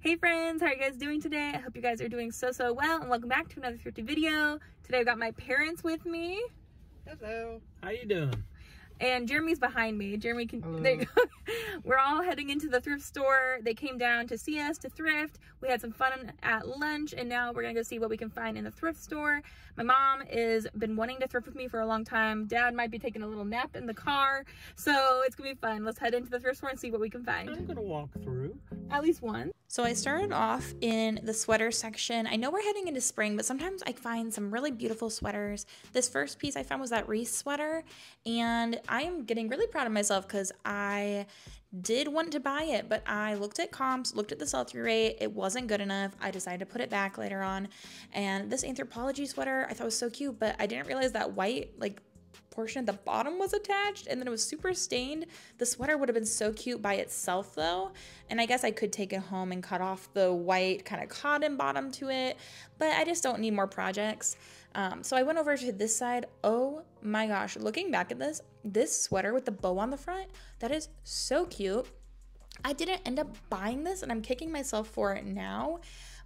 Hey friends, how are you guys doing today? I hope you guys are doing so well, and welcome back to another thrifty video. Today I've got my parents with me. Hello. How you doing? And Jeremy's behind me. Jeremy can, there you go. We're all heading into the thrift store. They came down to see us to thrift. We had some fun at lunch, and now we're gonna go see what we can find in the thrift store. My mom has been wanting to thrift with me for a long time. Dad might be taking a little nap in the car, so it's gonna be fun. Let's head into the thrift store and see what we can find. I'm gonna walk through. At least one. So I started off in the sweater section. I know we're heading into spring, but sometimes I find some really beautiful sweaters. This first piece I found was that Reese sweater, and I am getting really proud of myself because I did want to buy it, but I looked at comps, looked at the sell-through rate. It wasn't good enough. I decided to put it back later on. And this Anthropologie sweater I thought was so cute, but I didn't realize that white portion at the bottom was attached, and then it was super stained. The sweater would have been so cute by itself though, and I guess I could take it home and cut off the white kind of cotton bottom to it, but I just don't need more projects. So I went over to this side. Oh my gosh, looking back at this sweater with the bow on the front, that is so cute. I didn't end up buying this, and I'm kicking myself for it now,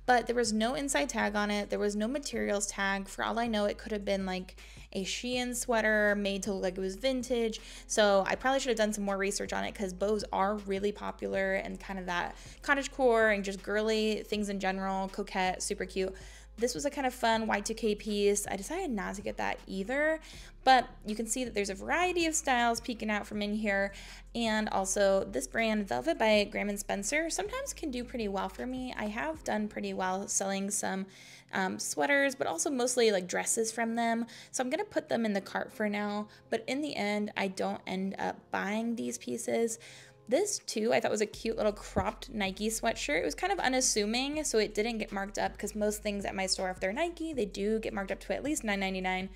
but there was no inside tag on it. There was no materials tag. For all I know, it could have been like a Shein sweater made to look like it was vintage. So I probably should have done some more research on it because bows are really popular and kind of that cottagecore and just girly things in general, coquette, super cute. This was a kind of fun Y2K piece. I decided not to get that either, but you can see that there's a variety of styles peeking out from in here. And also this brand, Velvet by Graham & Spencer, sometimes can do pretty well for me. I have done pretty well selling some sweaters, but also mostly like dresses from them. So I'm gonna put them in the cart for now, but in the end, I don't end up buying these pieces. This too, I thought was a cute little cropped Nike sweatshirt. It was kind of unassuming, so it didn't get marked up because most things at my store, if they're Nike, they do get marked up to at least $9.99.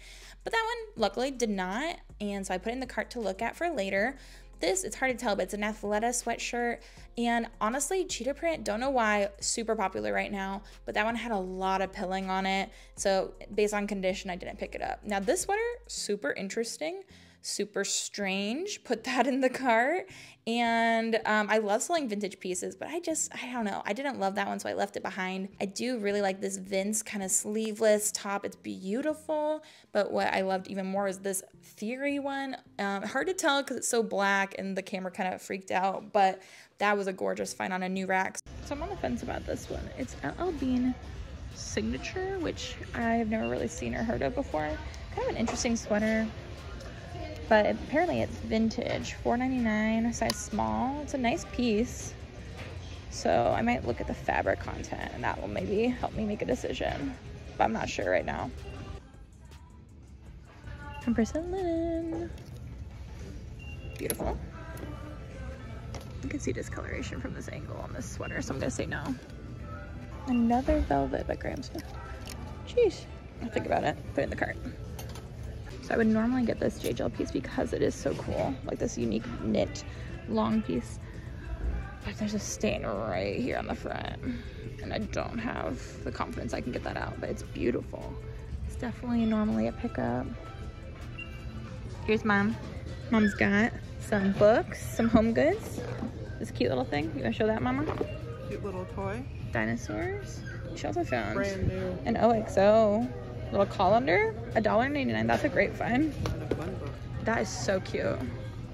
But that one, luckily, did not, and so I put it in the cart to look at for later. This, it's hard to tell, but it's an Athleta sweatshirt, and honestly, cheetah print, don't know why, super popular right now, but that one had a lot of pilling on it, so based on condition, I didn't pick it up. Now this sweater, super interesting, super strange, put that in the cart. And I love selling vintage pieces, but I don't know, I didn't love that one, so I left it behind. I do really like this Vince kind of sleeveless top. It's beautiful, but what I loved even more is this Theory one. Hard to tell because it's so black and the camera kind of freaked out, but that was a gorgeous find on a new rack. So I'm on the fence about this one. It's LL Bean Signature, which I have never really seen or heard of before. Kind of an interesting sweater, but apparently it's vintage. $4.99, size small. It's a nice piece, so I might look at the fabric content and that will maybe help me make a decision, but I'm not sure right now. 100% linen. Beautiful. You can see discoloration from this angle on this sweater, so I'm gonna say no. Another Velvet by Graham Smith. Jeez, I'll think about it. Put it in the cart. So I would normally get this JGL piece because it is so cool, like this unique knit long piece. But there's a stain right here on the front, and I don't have the confidence I can get that out, but it's beautiful. It's definitely normally a pickup. Here's Mom. Mom's got some books, some home goods. This cute little thing. You wanna show that, Mama? Cute little toy. Dinosaurs. She also found Brand new. an OXO little colander, $1.99. That's a great find. And a fun book. That is so cute.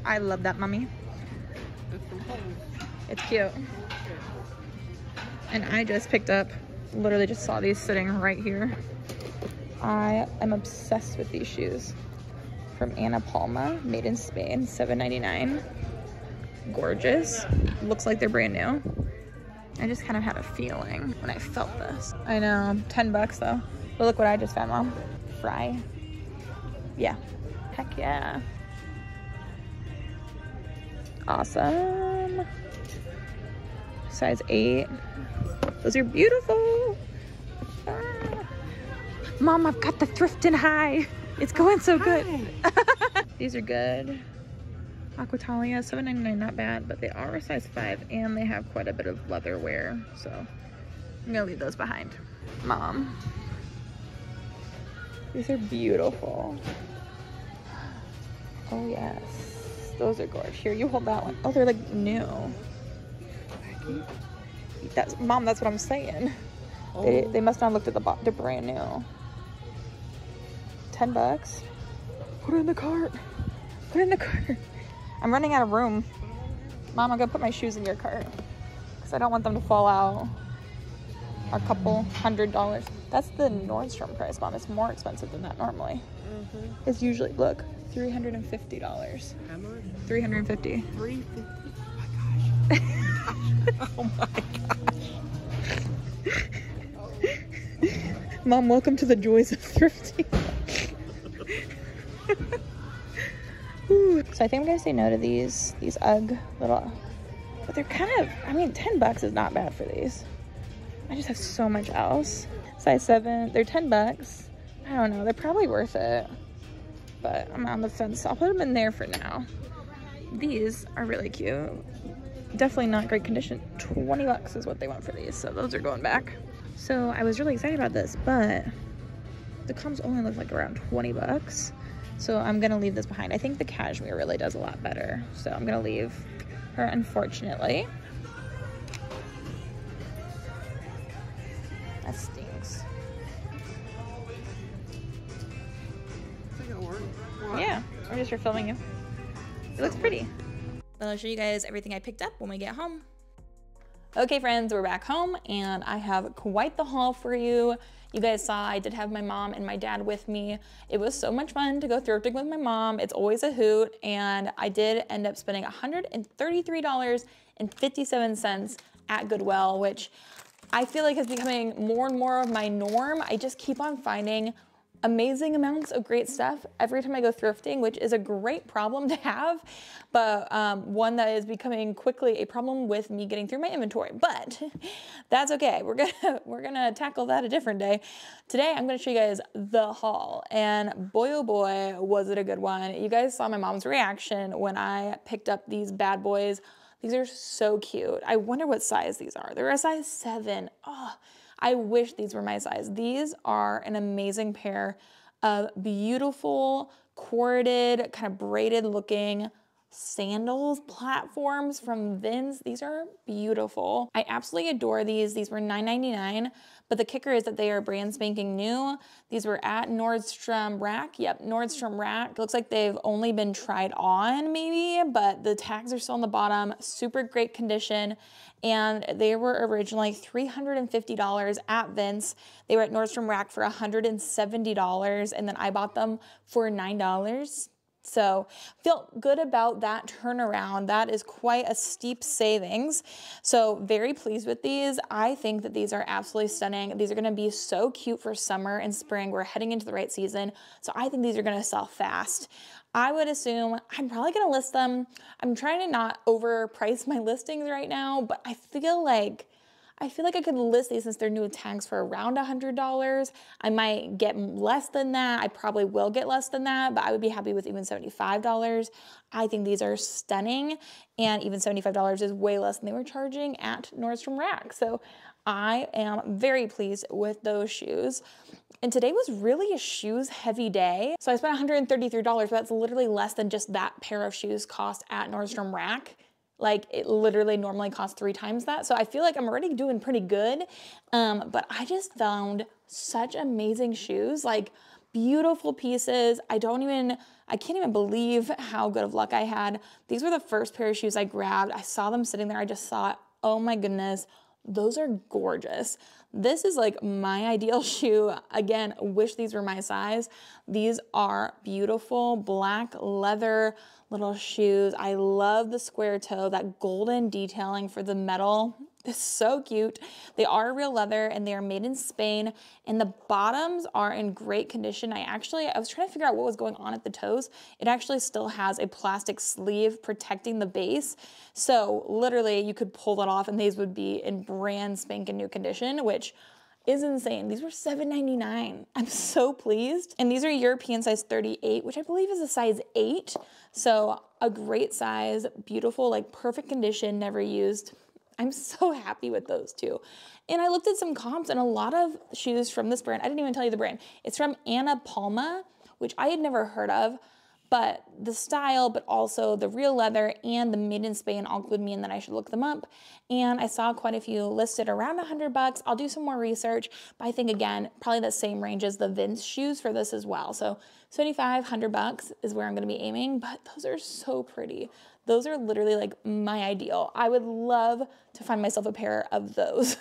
I love that, Mommy. It's from home. It's cute. And I just picked up, literally just saw these sitting right here. I am obsessed with these shoes. From Ana Palma, made in Spain, $7.99. Gorgeous. Looks like they're brand new. I just kind of had a feeling when I felt this. I know, 10 bucks though. But look what I just found, Mom. Fry. Yeah. Heck yeah. Awesome. Size 8. Those are beautiful. Ah. Mom, I've got the Thriftin' High. It's going so good. These are good. Aquatalia, $7.99, not bad, but they are a size 5 and they have quite a bit of leather wear. So I'm gonna leave those behind. Mom. These are beautiful. Oh yes, those are gorgeous. Here, you hold that one. Oh, they're like new. Mom, that's what I'm saying. Oh. They must not have looked at the box. They're brand new. $10. Put it in the cart. Put it in the cart. I'm running out of room. Mom, I'm gonna put my shoes in your cart because I don't want them to fall out. A couple $100. That's the Nordstrom price, Mom. It's more expensive than that normally. It's usually, look, $350. How much? $350. $350. Oh my gosh. Mom, welcome to the joys of thrifting. So I think I'm gonna say no to these UGG little, but they're kind of, I mean, $10 is not bad for these. I just have so much else. Size 7, they're $10. I don't know, they're probably worth it, but I'm on the fence. I'll put them in there for now. These are really cute. Definitely not great condition. $20 is what they want for these, so those are going back. So I was really excited about this, but the comps only look like around $20. So I'm gonna leave this behind. I think the cashmere really does a lot better. So I'm gonna leave her, unfortunately. That stinks. I think it'll work. What? Yeah, we're just for filming you. It looks pretty. But I'll show you guys everything I picked up when we get home. Okay friends, we're back home and I have quite the haul for you. You guys saw I did have my mom and my dad with me. It was so much fun to go thrifting with my mom. It's always a hoot, and I did end up spending $133.57 at Goodwill, which I feel like is becoming more and more of my norm. I just keep on finding amazing amounts of great stuff every time I go thrifting, which is a great problem to have, but one that is becoming quickly a problem with me getting through my inventory. But that's okay. We're gonna tackle that a different day. Today I'm gonna show you guys the haul, and boy oh boy was it a good one. You guys saw my mom's reaction when I picked up these bad boys. These are so cute. I wonder what size these are. They're a size 7. Oh, I wish these were my size. These are an amazing pair of beautiful, corded, kind of braided looking sandals platforms from Vince. These are beautiful. I absolutely adore these. These were $9.99, but the kicker is that they are brand spanking new. These were at Nordstrom Rack. Yep, Nordstrom Rack. It looks like they've only been tried on maybe, but the tags are still on the bottom. Super great condition. And they were originally $350 at Vince. They were at Nordstrom Rack for $170, and then I bought them for $9. So feel good about that turnaround. That is quite a steep savings. So very pleased with these. I think that these are absolutely stunning. These are gonna be so cute for summer and spring. We're heading into the right season. So I think these are gonna sell fast. I would assume I'm probably gonna list them. I'm trying to not overprice my listings right now, but I feel like I could list these since they're new with tags for around $100. I might get less than that. I probably will get less than that, but I would be happy with even $75. I think these are stunning, and even $75 is way less than they were charging at Nordstrom Rack. So I am very pleased with those shoes. And today was really a shoes heavy day. So I spent $133, but that's literally less than just that pair of shoes cost at Nordstrom Rack. Like, it literally normally costs 3 times that. So I feel like I'm already doing pretty good. But I just found such amazing shoes, like beautiful pieces. I can't even believe how good of luck I had. These were the first pair of shoes I grabbed. I saw them sitting there. I just thought, oh my goodness, those are gorgeous. This is like my ideal shoe. Again, wish these were my size. These are beautiful black leather little shoes. I love the square toe, that golden detailing for the metal. It's so cute. They are real leather and they are made in Spain, and the bottoms are in great condition. I was trying to figure out what was going on at the toes. It actually still has a plastic sleeve protecting the base. So literally you could pull that off and these would be in brand spanking new condition, which is insane. These were $7.99. I'm so pleased. And these are European size 38, which I believe is a size 8. So a great size, beautiful, like perfect condition, never used. I'm so happy with those two. And I looked at some comps, and a lot of shoes from this brand, I didn't even tell you the brand. It's from Ana Palma, which I had never heard of, but the style, but also the real leather and the made in Spain all clued me in that I should look them up. And I saw quite a few listed around $100. I'll do some more research, but I think again, probably the same range as the Vince shoes for this as well. So 75, $100 is where I'm gonna be aiming, but those are so pretty. Those are literally like my ideal. I would love to find myself a pair of those.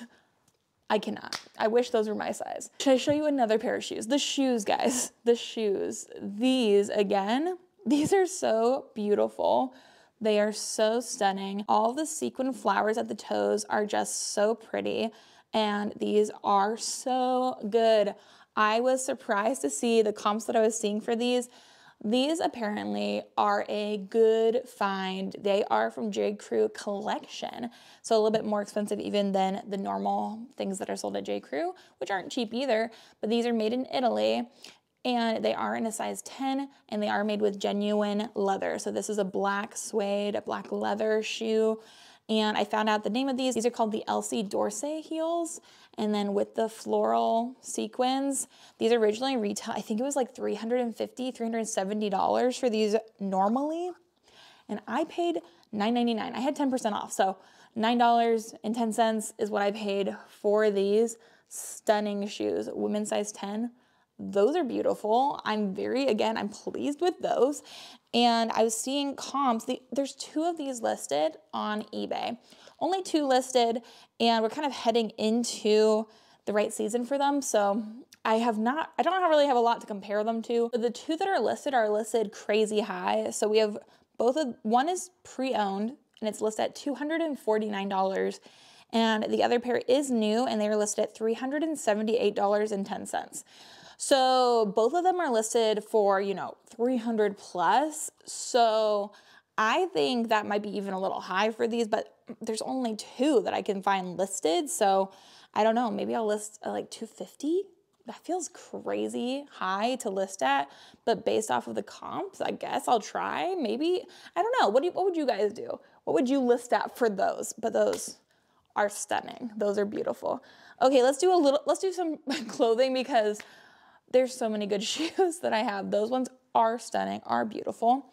I cannot. I wish those were my size. Should I show you another pair of shoes? The shoes, guys, the shoes. These, again, these are so beautiful. They are so stunning. All the sequin flowers at the toes are just so pretty, and these are so good. I was surprised to see the comps that I was seeing for these. These apparently are a good find. They are from J. Crew collection, so a little bit more expensive even than the normal things that are sold at J. Crew, which aren't cheap either, but these are made in Italy, and they are in a size 10, and they are made with genuine leather. So this is a black suede, a black leather shoe, and I found out the name of these. These are called the Elsie Dorsey heels, and then with the floral sequins, these originally retail, I think it was like $350, $370 for these normally, and I paid $9.99. I had 10% off, so $9.10 is what I paid for these stunning shoes, women's size 10. Those are beautiful. I'm pleased with those. And I was seeing comps. There's 2 of these listed on eBay. Only 2 listed, and we're kind of heading into the right season for them. So I don't really have a lot to compare them to. The 2 that are listed crazy high. So we have one is pre-owned, and it's listed at $249. And the other pair is new, and they are listed at $378.10. So both of them are listed for, you know, 300 plus. So I think that might be even a little high for these, but there's only 2 that I can find listed. So I don't know, maybe I'll list like 250. That feels crazy high to list at, but based off of the comps, I guess I'll try. Maybe, I don't know. What would you guys do? What would you list at for those? But those are stunning. Those are beautiful. Okay, let's do some clothing because there's so many good shoes that I have. Those ones are stunning, are beautiful.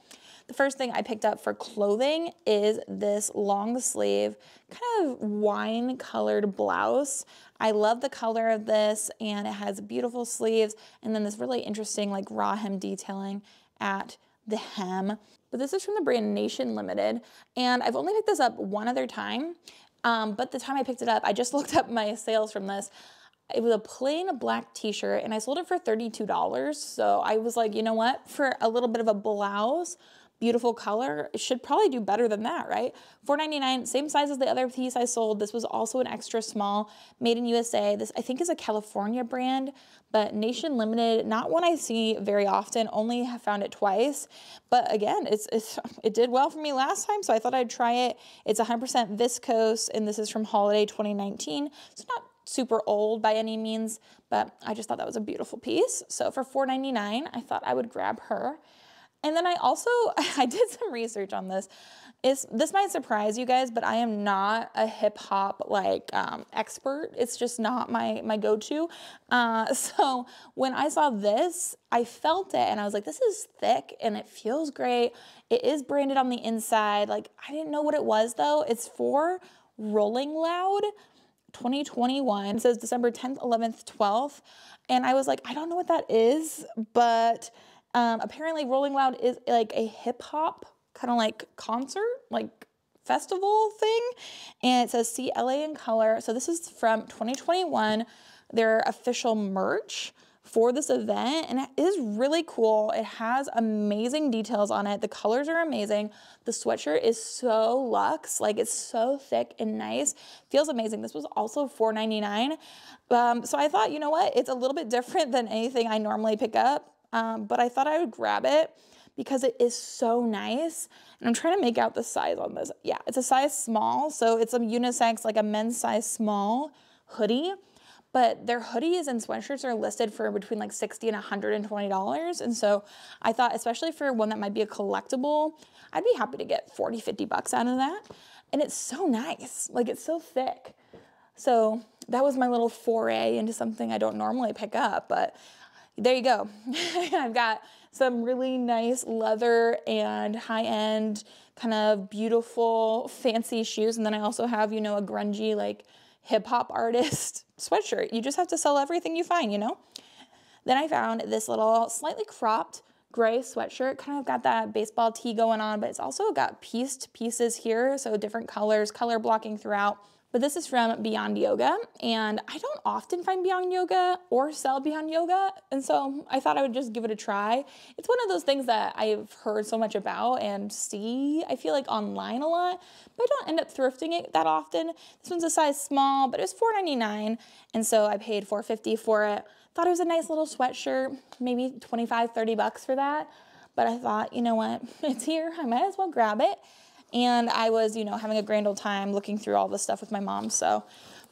The first thing I picked up for clothing is this long sleeve, kind of wine colored blouse. I love the color of this, and it has beautiful sleeves and then this really interesting like raw hem detailing at the hem. But this is from the brand Nation Limited, and I've only picked this up one other time, but the time I picked it up, I just looked up my sales from this. It was a plain black t-shirt, and I sold it for $32. So I was like, you know what? For a little bit of a blouse, beautiful color, it should probably do better than that, right? $4.99, same size as the other piece I sold. This was also an extra small, made in USA. This, I think, is a California brand, but Nation Limited, not one I see very often, only have found it twice. But again, it did well for me last time, so I thought I'd try it. It's 100% viscose, and this is from Holiday 2019. It's not super old by any means, but I just thought that was a beautiful piece. So for $4.99, I thought I would grab her. And then I did some research on this. This might surprise you guys, but I am not a hip hop expert. It's just not my go-to. So when I saw this, I felt it and I was like, this is thick and it feels great. It is branded on the inside. Like, I didn't know what it was though. It's for Rolling Loud 2021. It says December 10th, 11th, 12th. And I was like, I don't know what that is, but apparently Rolling Loud is like a hip hop kind of like concert, like festival thing. And it says see LA in color. So this is from 2021, their official merch for this event, and it is really cool. It has amazing details on it. The colors are amazing. The sweatshirt is so luxe, like it's so thick and nice. Feels amazing. This was also $4.99. So I thought, you know what? It's a little bit different than anything I normally pick up, but I thought I would grab it because it is so nice. And I'm trying to make out the size on this. Yeah, it's a size small, so it's a unisex, like a men's size small hoodie. But their hoodies and sweatshirts are listed for between like $60 and $120. And so I thought, especially for one that might be a collectible, I'd be happy to get 40, 50 bucks out of that. And it's so nice, like it's so thick. So that was my little foray into something I don't normally pick up, but there you go. I've got some really nice leather and high-end kind of beautiful fancy shoes. And then I also have, you know, a grungy like hip hop artist sweatshirt. You just have to sell everything you find, you know? Then I found this little slightly cropped gray sweatshirt, kind of got that baseball tee going on, but it's also got pieced pieces here, so different colors, color blocking throughout. But this is from Beyond Yoga, and I don't often find Beyond Yoga or sell Beyond Yoga, and so I thought I would just give it a try. It's one of those things that I've heard so much about and see, I feel like, online a lot, but I don't end up thrifting it that often. This one's a size small, but it was $4.99, and so I paid $4.50 for it. Thought it was a nice little sweatshirt, maybe 25, 30 bucks for that, but I thought, you know what, it's here, I might as well grab it. And I was, you know, having a grand old time looking through all this stuff with my mom, so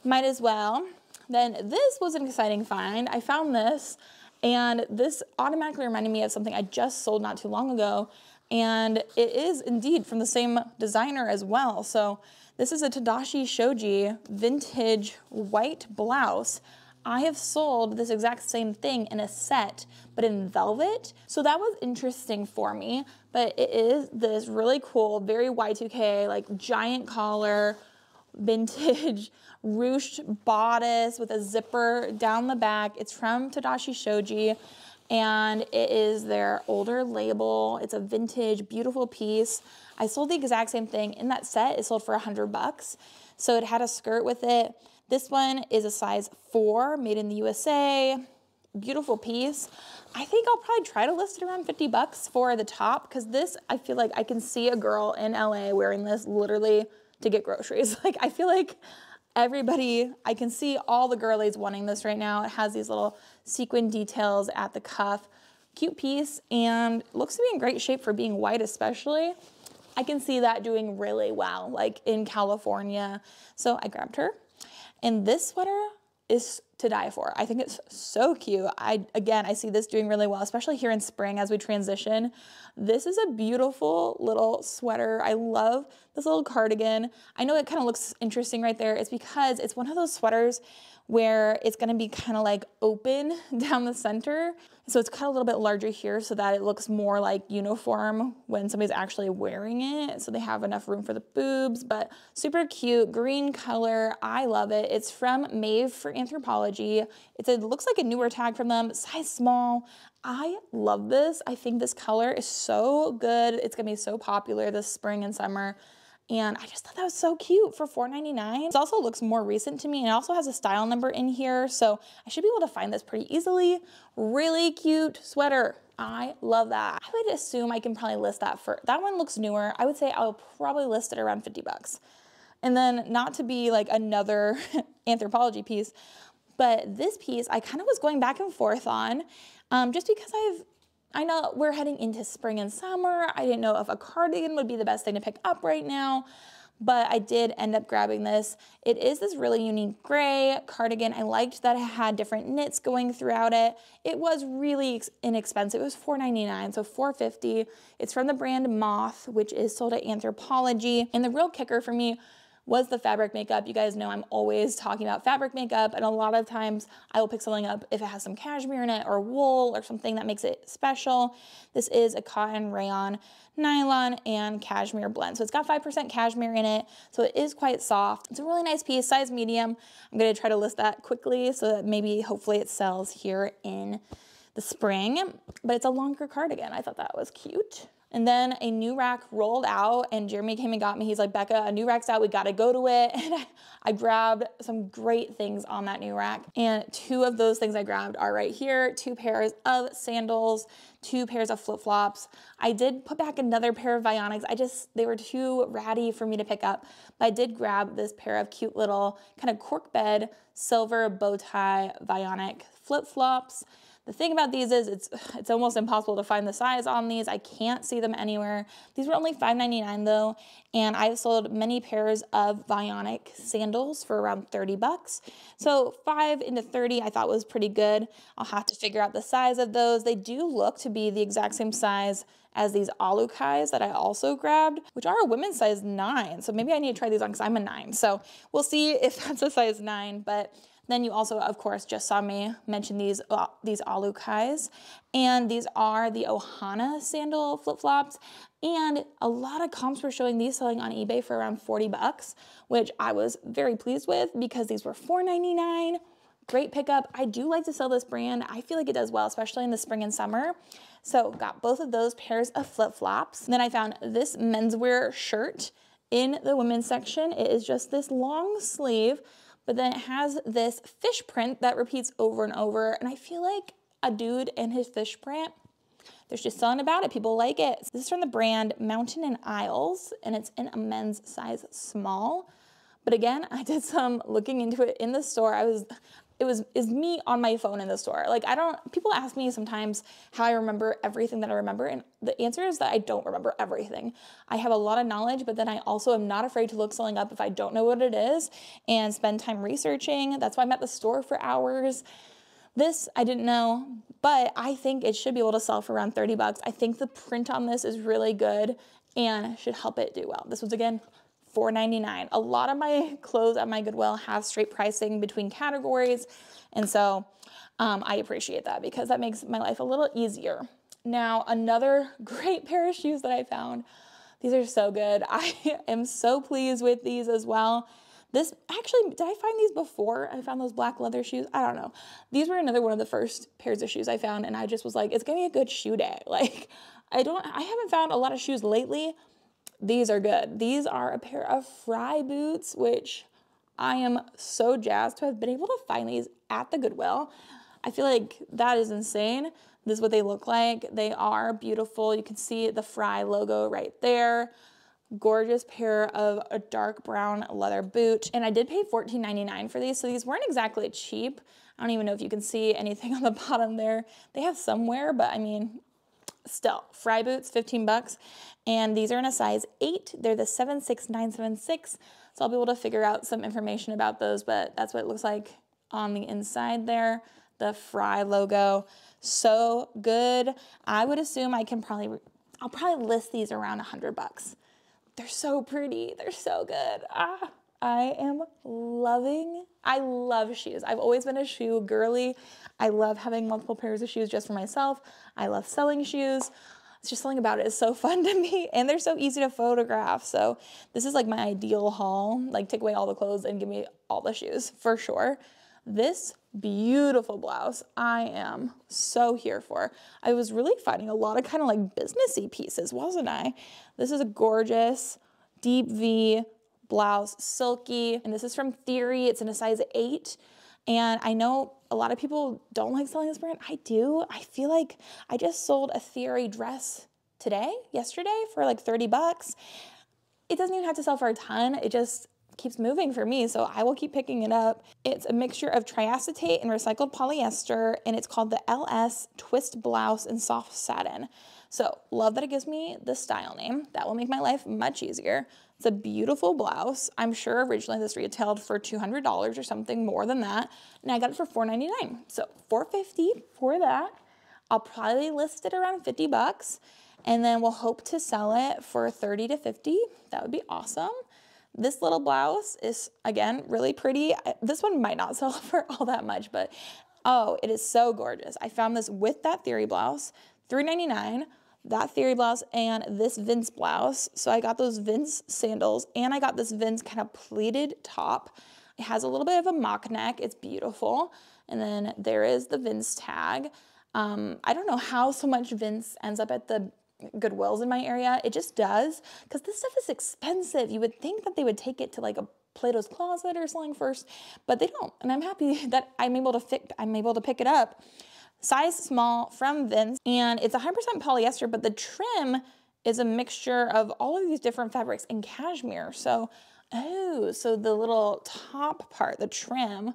might as well. Then this was an exciting find. I found this, and this automatically reminded me of something I just sold not too long ago, and it is indeed from the same designer as well. So this is a Tadashi Shoji vintage white blouse. I have sold this exact same thing in a set, but in velvet. So that was interesting for me, but it is this really cool, very Y2K, like giant collar, vintage ruched bodice with a zipper down the back. It's from Tadashi Shoji, and it is their older label. It's a vintage, beautiful piece. I sold the exact same thing in that set. It sold for $100. So it had a skirt with it. This one is a size 4, made in the USA. Beautiful piece. I think I'll probably try to list it around 50 bucks for the top, because this, I feel like I can see a girl in LA wearing this literally to get groceries. Like, I feel like everybody, I can see all the girlies wanting this right now. It has these little sequin details at the cuff. Cute piece, and looks to be in great shape for being white especially. I can see that doing really well, like in California. So I grabbed her. And this sweater is to die for. I think it's so cute. Again, I see this doing really well, especially here in spring as we transition. This is a beautiful little sweater. I love this little cardigan. I know it kind of looks interesting right there. It's because it's one of those sweaters where it's gonna be kind of like open down the center. So it's cut a little bit larger here so that it looks more like uniform when somebody's actually wearing it. So they have enough room for the boobs, but super cute, green color. I love it. It's from Maeve for Anthropologie. It looks like a newer tag from them, size small. I love this. I think this color is so good. It's gonna be so popular this spring and summer. And I just thought that was so cute for $4.99. It also looks more recent to me, and it also has a style number in here, so I should be able to find this pretty easily. Really cute sweater. I love that. I would assume I can probably list that for, that one looks newer. I would say I'll probably list it around 50 bucks. And then, not to be like another Anthropologie piece, but this piece I kind of was going back and forth on, just because I know we're heading into spring and summer. I didn't know if a cardigan would be the best thing to pick up right now, but I did end up grabbing this. It is this really unique gray cardigan. I liked that it had different knits going throughout it. It was really inexpensive. It was $4.99, so $4.50. It's from the brand Moth, which is sold at Anthropologie. And the real kicker for me was the fabric makeup. You guys know I'm always talking about fabric makeup, and a lot of times I will pick something up if it has some cashmere in it or wool or something that makes it special. This is a cotton, rayon, nylon, and cashmere blend. So it's got 5% cashmere in it, so it is quite soft. It's a really nice piece, size medium. I'm gonna try to list that quickly so that maybe hopefully it sells here in the spring, but it's a longer cardigan. I thought that was cute. And then a new rack rolled out, and Jeremy came and got me. He's like, Becca, a new rack's out, we gotta go to it. And I grabbed some great things on that new rack. And 2 of those things I grabbed are right here, 2 pairs of sandals, 2 pairs of flip-flops. I did put back another pair of Vionics. They were too ratty for me to pick up, but I did grab this pair of cute little kind of cork bed, silver bow tie Vionic flip-flops. The thing about these is it's almost impossible to find the size on these. I can't see them anywhere. These were only $5.99 though, and I've sold many pairs of Vionic sandals for around 30 bucks. So 5 into 30 I thought was pretty good. I'll have to figure out the size of those. They do look to be the exact same size as these Alukais that I also grabbed, which are a women's size 9. So maybe I need to try these on because I'm a 9. So we'll see if that's a size 9, but Then you also, of course, just saw me mention these Alukais, and these are the Ohana sandal flip-flops, and a lot of comps were showing these selling on eBay for around 40 bucks, which I was very pleased with because these were $4.99. Great pickup. I do like to sell this brand. I feel like it does well, especially in the spring and summer. So got both of those pairs of flip-flops. Then I found this menswear shirt in the women's section. It is just this long sleeve, but then it has this fish print that repeats over and over. And I feel like a dude and his fish print, there's just something about it. People like it. This is from the brand Mountain and Isles, and it's in a men's size small. But again, I did some looking into it in the store. Is me on my phone in the store. Like people ask me sometimes how I remember everything that I remember, and the answer is that I don't remember everything. I have a lot of knowledge, but then I also am not afraid to look something up if I don't know what it is and spend time researching. That's why I'm at the store for hours. This I didn't know, but I think it should be able to sell for around 30 bucks. I think the print on this is really good and should help it do well. This was, again, $4.99. A lot of my clothes at my Goodwill have straight pricing between categories, and so I appreciate that because that makes my life a little easier. Now, another great pair of shoes that I found. These are so good. I am so pleased with these as well. This, actually, did I find these before I found those black leather shoes? I don't know. These were another one of the first pairs of shoes I found, and I just was like, it's gonna be a good shoe day. Like, I haven't found a lot of shoes lately. These are good. These are a pair of Frye boots, which I am so jazzed to have been able to find these at the Goodwill. I feel like that is insane. This is what they look like. They are beautiful. You can see the Frye logo right there. Gorgeous pair of a dark brown leather boot. And I did pay $14.99 for these, so these weren't exactly cheap. I don't even know if you can see anything on the bottom there. They have some wear, but I mean, still, Frye boots, 15 bucks. And these are in a size 8. They're the 76976. So I'll be able to figure out some information about those, but that's what it looks like on the inside there. The Frye logo. So good. I would assume I'll probably list these around 100 bucks. They're so pretty. They're so good. I love shoes. I've always been a shoe girly. I love having multiple pairs of shoes just for myself. I love selling shoes. It's just something about it is so fun to me, and they're so easy to photograph. So this is like my ideal haul. Like, take away all the clothes and give me all the shoes for sure. This beautiful blouse, I am so here for. I was really finding a lot of kind of like businessy pieces, wasn't I? This is a gorgeous deep V blouse, silky, and this is from Theory. It's in a size 8. And I know a lot of people don't like selling this brand. I do. I feel like I just sold a Theory dress yesterday for like 30 bucks. It doesn't even have to sell for a ton. It just keeps moving for me, so I will keep picking it up. It's a mixture of triacetate and recycled polyester, and it's called the LS Twist Blouse in Soft Satin. So love that it gives me the style name. That will make my life much easier. It's a beautiful blouse. I'm sure originally this retailed for $200 or something more than that, and I got it for $4.99. So $4.50 for that. I'll probably list it around 50 bucks, and then we'll hope to sell it for 30 to 50. That would be awesome. This little blouse is, again, really pretty. This one might not sell for all that much, but oh, it is so gorgeous. I found this with that Theory blouse, $3.99. That Theory blouse and this Vince blouse. So I got those Vince sandals, and I got this Vince kind of pleated top. It has a little bit of a mock neck. It's beautiful. And then there is the Vince tag. I don't know how so much Vince ends up at the Goodwills in my area. It just does, because this stuff is expensive. You would think that they would take it to like a Plato's Closet or something first, but they don't. And I'm happy that I'm able to pick it up. Size small from Vince, and it's 100% polyester, but the trim is a mixture of all of these different fabrics and cashmere. So the little top part, the trim,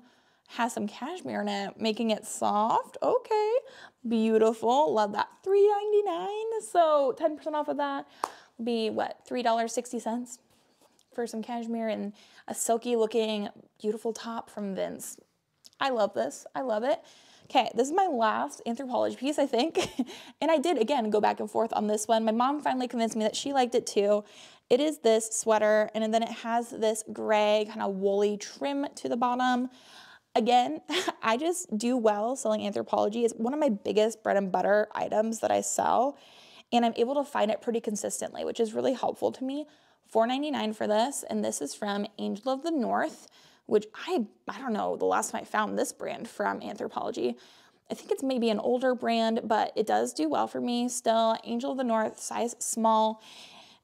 has some cashmere in it, making it soft. Okay, beautiful. Love that. $3.99. So 10% off of that would be what, $3.60 for some cashmere and a silky looking beautiful top from Vince. I love this. I love it. Okay, this is my last Anthropologie piece, I think. And I did, again, go back and forth on this one. My mom finally convinced me that she liked it too. It is this sweater, and then it has this gray kind of woolly trim to the bottom. Again, I just do well selling Anthropologie. It's one of my biggest bread and butter items that I sell, and I'm able to find it pretty consistently, which is really helpful to me. $4.99 for this, and this is from Angel of the North, which I don't know the last time I found this brand from Anthropologie. I think it's maybe an older brand, but it does do well for me still. Angel of the North, size small.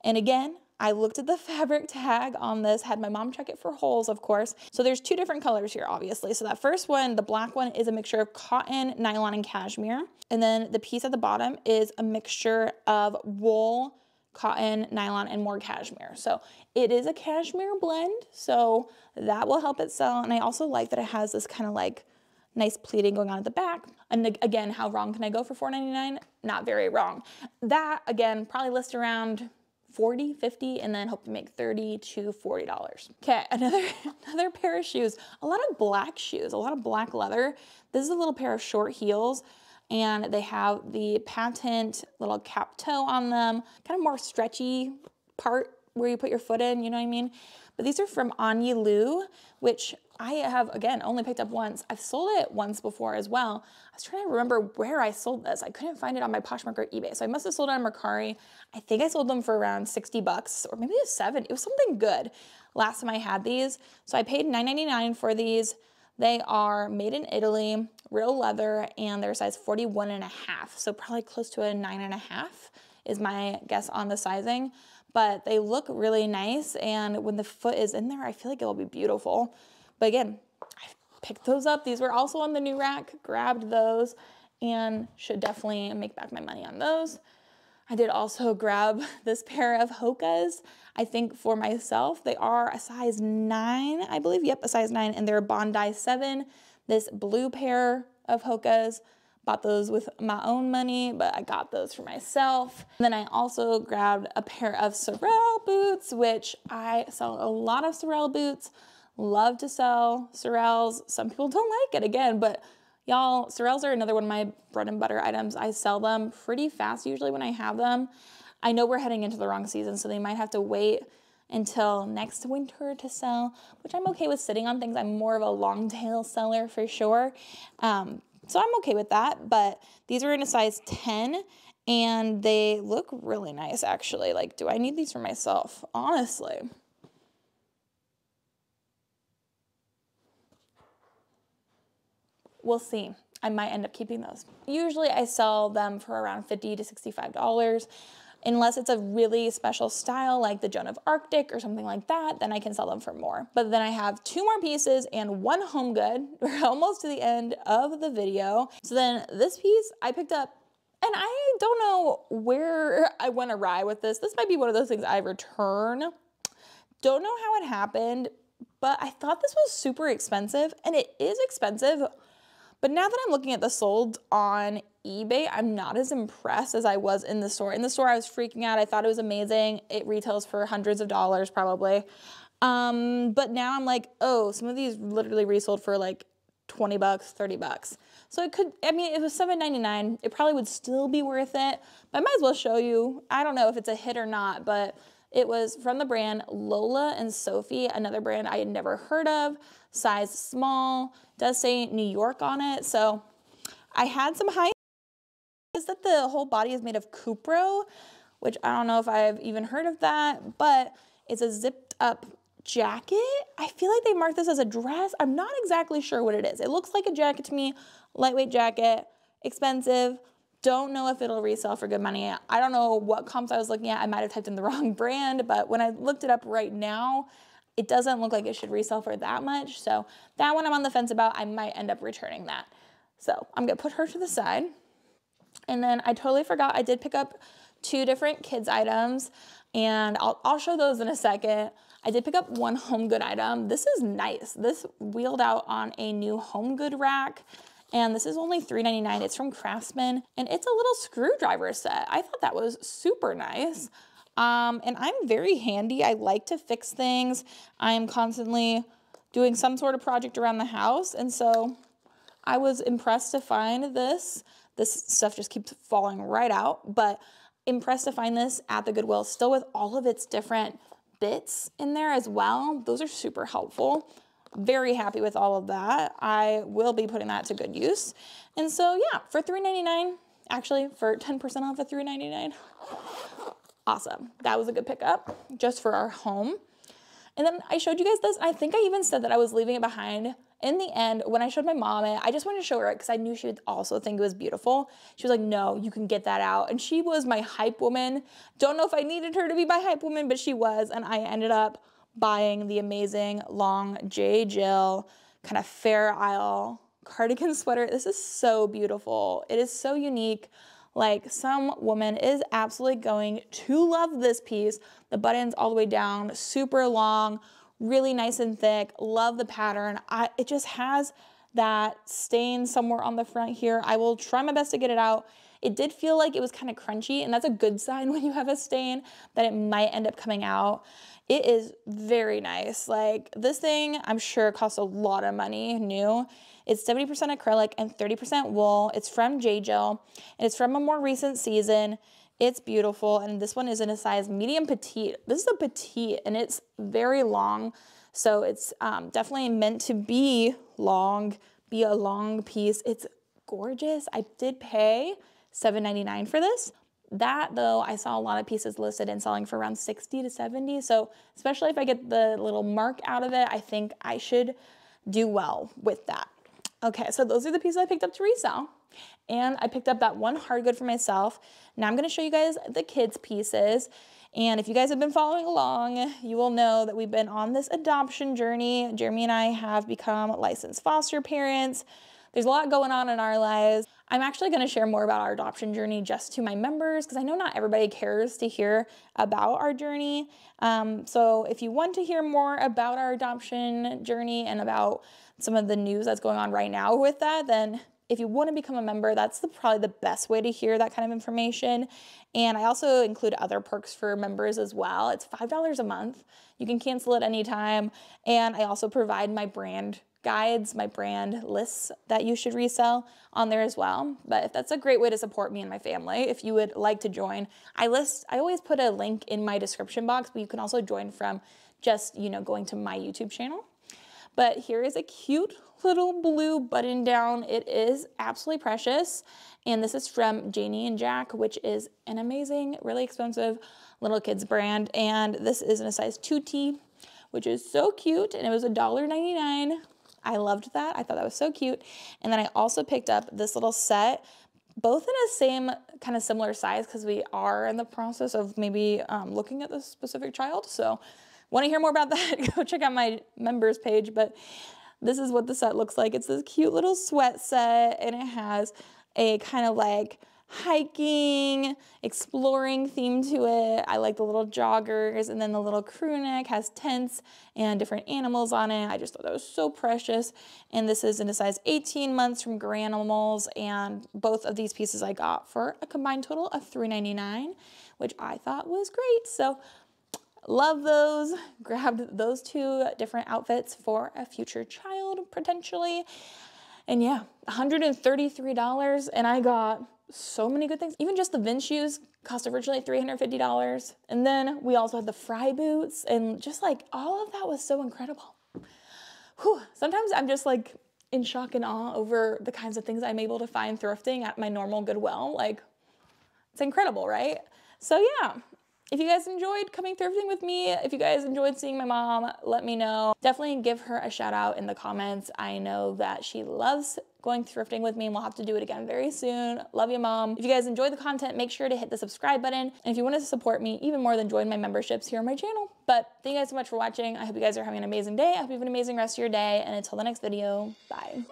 And again, I looked at the fabric tag on this, had my mom check it for holes, of course. So there's two different colors here, obviously. So that first one, the black one, is a mixture of cotton, nylon, and cashmere. And then the piece at the bottom is a mixture of wool, cotton, nylon, and more cashmere. So it is a cashmere blend, so that will help it sell. And I also like that it has this kind of like nice pleating going on at the back. And again, how wrong can I go for $4.99? Not very wrong. That, again, probably list around $40, $50, and then hope to make $30 to $40. Okay, another pair of shoes. A lot of black shoes, a lot of black leather. This is a little pair of short heels, and they have the patent little cap toe on them, kind of more stretchy part where you put your foot in, you know what I mean? But these are from Anya Lu, which I have, again, only picked up once. I've sold it once before as well. I was trying to remember where I sold this. I couldn't find it on my Poshmark or eBay, so I must have sold it on Mercari. I think I sold them for around 60 bucks, or maybe it was 7. It was something good last time I had these. So I paid $9.99 for these. They are made in Italy, real leather, and they're size 41.5. So probably close to a 9.5 is my guess on the sizing. But they look really nice, and when the foot is in there, I feel like it'll be beautiful. But again, I picked those up. These were also on the new rack, grabbed those, and should definitely make back my money on those. I did also grab this pair of Hoka's. I think for myself, they are a size 9, I believe. Yep, a size 9, and they're Bondi 7. This blue pair of Hoka's. Bought those with my own money, but I got those for myself. And then I also grabbed a pair of Sorel boots, which I sell a lot of Sorel boots. Love to sell Sorels. Some people don't like it, again, but y'all, Sorels are another one of my bread and butter items. I sell them pretty fast usually when I have them. I know we're heading into the wrong season, so they might have to wait until next winter to sell, which I'm okay with sitting on things. I'm more of a long tail seller for sure. So I'm okay with that, but these are in a size 10 and they look really nice actually. Like, do I need these for myself? Honestly. We'll see. I might end up keeping those. Usually I sell them for around $50 to $65. Unless it's a really special style like the Joan of Arctic or something like that, then I can sell them for more. But then I have 2 more pieces and 1 home good. We're almost to the end of the video. So then this piece I picked up, and I don't know where I went awry with this. This might be one of those things I return. Don't know how it happened, but I thought this was super expensive, and it is expensive. But now that I'm looking at the sold on eBay, I'm not as impressed as I was in the store. In the store, I was freaking out. I thought it was amazing. It retails for hundreds of dollars probably. But now I'm like, oh, some of these literally resold for like 20 bucks, 30 bucks. So it could, I mean, it was $7.99. It probably would still be worth it. But I might as well show you. I don't know if it's a hit or not, but it was from the brand Lola and Sophie, another brand I had never heard of, size small, does say New York on it. So I had some high is that the whole body is made of Cupro, which I don't know if I've even heard of that, but it's a zipped up jacket. I feel like they marked this as a dress. I'm not exactly sure what it is. It looks like a jacket to me, lightweight jacket, expensive. Don't know if it'll resell for good money. I don't know what comps I was looking at. I might have typed in the wrong brand, but when I looked it up right now, it doesn't look like it should resell for that much. So that one I'm on the fence about. I might end up returning that. So I'm gonna put her to the side. And then I totally forgot, I did pick up 2 different kids items, and I'll show those in a second. I did pick up 1 home good item. This is nice. This wheeled out on a new home good rack, and this is only $3.99. It's from Craftsman, and it's a little screwdriver set. I thought that was super nice. And I'm very handy. I like to fix things. I am constantly doing some sort of project around the house, and so I was impressed to find this. This stuff just keeps falling right out, but impressed to find this at the Goodwill, still with all of its different bits in there as well. Those are super helpful. very happy with all of that. I will be putting that to good use. And so yeah, for $3.99, actually for 10% off of $3.99, awesome. That was a good pickup just for our home. And then I showed you guys this. I think I even said that I was leaving it behind. In the end, when I showed my mom it, I just wanted to show her it because I knew she would also think it was beautiful. She was like, no, you can get that out. And she was my hype woman. Don't know if I needed her to be my hype woman, but she was. And I ended up buying the amazing long J. Jill kind of Fair Isle cardigan sweater. This is so beautiful. It is so unique. Like, some woman is absolutely going to love this piece. The buttons all the way down, super long, really nice and thick. Love the pattern. It just has that stain somewhere on the front here. I will try my best to get it out. It did feel like it was kind of crunchy, and that's a good sign when you have a stain, that it might end up coming out. It is very nice. Like, this thing, I'm sure costs a lot of money new. It's 70% acrylic and 30% wool. It's from J. Jill, and it's from a more recent season. It's beautiful, and this one is in a size medium petite. This is a petite, and it's very long, so it's definitely meant to be long, be a long piece. It's gorgeous. I did pay $7.99 for this. That, though, I saw a lot of pieces listed and selling for around $60 to $70, so especially if I get the little mark out of it, I think I should do well with that. Okay, so those are the pieces I picked up to resell. And I picked up that one hard good for myself. Now I'm going to show you guys the kids' pieces. And if you guys have been following along, you will know that we've been on this adoption journey. Jeremy and I have become licensed foster parents. There's a lot going on in our lives. I'm actually going to share more about our adoption journey just to my members because I know not everybody cares to hear about our journey. So if you want to hear more about our adoption journey and about some of the news that's going on right now with that, then if you want to become a member, that's probably the best way to hear that kind of information. And I also include other perks for members as well. It's $5 a month. You can cancel at any time. And I also provide my brand guides, my brand lists that you should resell on there as well. But that's a great way to support me and my family. If you would like to join, I always put a link in my description box, but you can also join from just, going to my YouTube channel. But here is a cute little blue button down. It is absolutely precious. And this is from Janie and Jack, which is an amazing, really expensive little kids brand. And this is in a size 2T, which is so cute. And it was $1.99. I loved that. I thought that was so cute. And then I also picked up this little set, both in a same kind of similar size because we are in the process of maybe looking at this specific child. So want to hear more about that? Go check out my members page. But this is what the set looks like. It's this cute little sweat set, and it has a kind of like hiking, exploring theme to it. I like the little joggers, and then the little crew neck has tents and different animals on it. I just thought that was so precious. And this is in a size 18 months from Garanimals, and both of these pieces I got for a combined total of $3.99, which I thought was great. So love those. Grabbed those two different outfits for a future child, potentially. And yeah, $133, and I got so many good things. Even just the Vince shoes cost originally $350. And then we also had the Fry boots, and just like all of that was so incredible. Whew. Sometimes I'm just like in shock and awe over the kinds of things I'm able to find thrifting at my normal Goodwill. Like, it's incredible, right? So yeah. If you guys enjoyed coming thrifting with me, if you guys enjoyed seeing my mom, let me know. Definitely give her a shout out in the comments. I know that she loves going thrifting with me, and we'll have to do it again very soon. Love you, Mom. If you guys enjoyed the content, make sure to hit the subscribe button. And if you want to support me even more than join my memberships here on my channel. But thank you guys so much for watching. I hope you guys are having an amazing day. I hope you have an amazing rest of your day. And until the next video, bye.